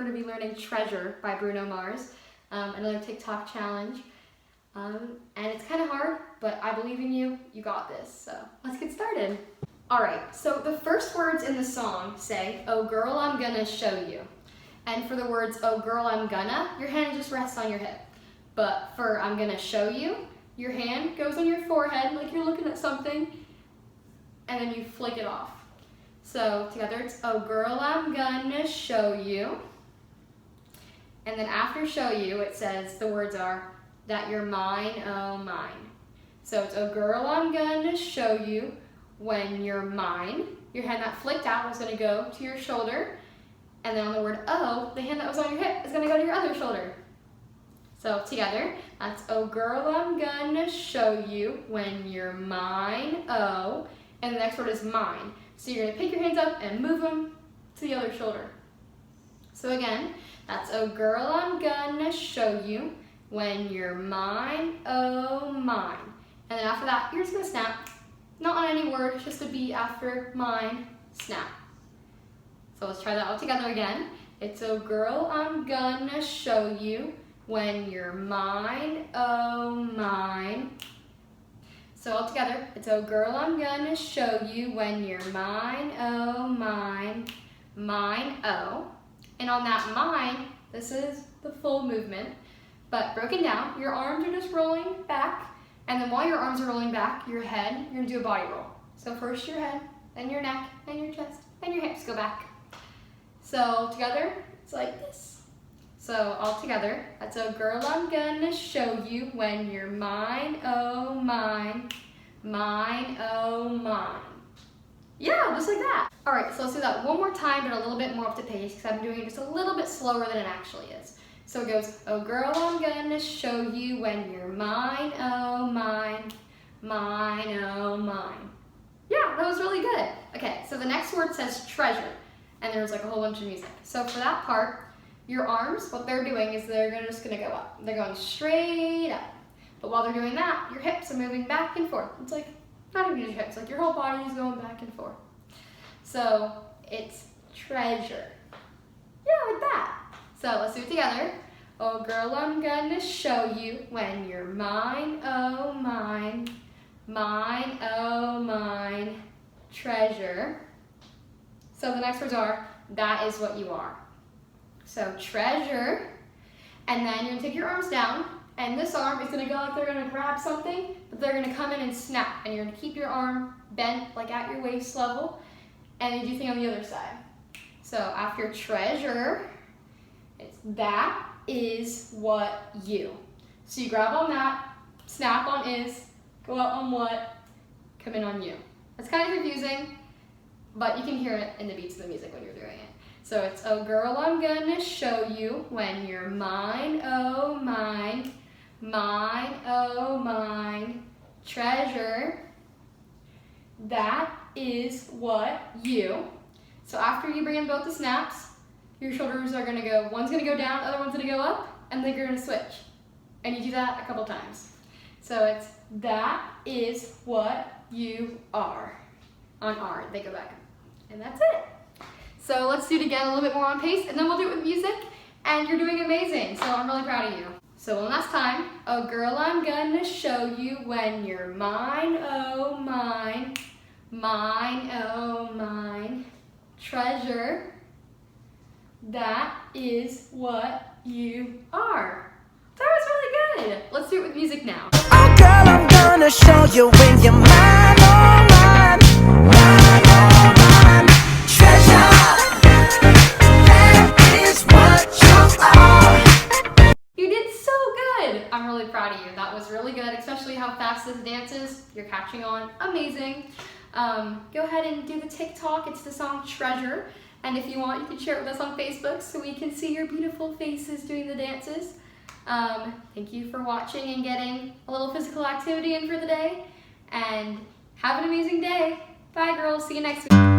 we're going to be learning Treasure by Bruno Mars, another TikTok challenge. And it's kind of hard, but I believe in you. You got this. So let's get started. Alright, so the first words in the song say, "Oh girl, I'm gonna show you." And for the words, "Oh girl, I'm gonna," your hand just rests on your hip. But for "I'm gonna show you," your hand goes on your forehead like you're looking at something, and then you flick it off. So together it's, "Oh girl, I'm gonna show you." And then after "show you," it says, the words are, "That you're mine, oh mine." So it's, "Oh girl, I'm gonna show you when you're mine." Your hand that flicked out is gonna go to your shoulder. And then on the word "oh," the hand that was on your hip is gonna go to your other shoulder. So together, that's, "Oh girl, I'm gonna show you when you're mine, oh." And the next word is "mine." So you're gonna pick your hands up and move them to the other shoulder. So again, that's, "Oh girl, I'm gonna show you when you're mine, oh mine." And then after that, you're just gonna snap. Not on any word, just a beat after "mine," snap. So let's try that all together again. It's, "Oh girl, I'm gonna show you when you're mine, oh mine." So all together, it's, "Oh girl, I'm gonna show you when you're mine, oh mine, mine, oh." And on that "mine," this is the full movement, but broken down, your arms are just rolling back, and then while your arms are rolling back, your head, you're gonna do a body roll. So first your head, then your neck, then your chest, then your hips go back. So together, it's like this. So all together, that's, "Oh girl, I'm gonna show you when you're mine, oh mine, mine, oh mine." Yeah, just like that. All right, so let's do that one more time, but a little bit more up to pace, because I'm doing it just a little bit slower than it actually is. So it goes, "Oh girl, I'm gonna show you when you're mine, oh mine, mine, oh mine." Yeah, that was really good. Okay, so the next word says "treasure," and there's like a whole bunch of music. So for that part, your arms, what they're doing is they're just gonna go up. They're going straight up. But while they're doing that, your hips are moving back and forth. It's like, not even your hips, like your whole body is going back and forth. So it's "treasure." Yeah, like that. So let's do it together. "Oh girl, I'm gonna show you when you're mine, oh mine, mine, oh mine, treasure." So the next words are, "That is what you are." So treasure, and then you're gonna take your arms down, and this arm is gonna go like they're gonna grab something, but they're gonna come in and snap, and you're gonna keep your arm bent like at your waist level, and you do the thing on the other side. So after treasure, it's "that is what you." So you grab on that, snap on is, go out on what, come in on you. It's kind of confusing, but you can hear it in the beats of the music when you're doing it. So it's, "Oh girl, I'm gonna show you when you're mine, oh mine, mine, oh mine, treasure, that is what you." So after you bring in both the snaps, your shoulders are gonna go, one's gonna go down, the other one's gonna go up, and then you're gonna switch. And you do that a couple times. So it's, "That is what you are." On R, they go back. And that's it. So let's do it again a little bit more on pace, and then we'll do it with music, and you're doing amazing, so I'm really proud of you. So one last time. "Oh girl, I'm gonna show you when you're mine, oh mine, mine, oh mine, treasure, that is what you are." That was really good. Let's do it with music now. "Oh girl, I'm gonna show you when you're mine, oh mine, mine, oh mine, treasure, that is what you are." You did so good. I'm really proud of you. That was really good, especially how fast this dance is. You're catching on. Amazing. Go ahead and do the TikTok. It's the song "Treasure." And if you want, you can share it with us on Facebook so we can see your beautiful faces doing the dances. Thank you for watching and getting a little physical activity in for the day. And have an amazing day. Bye, girls. See you next week.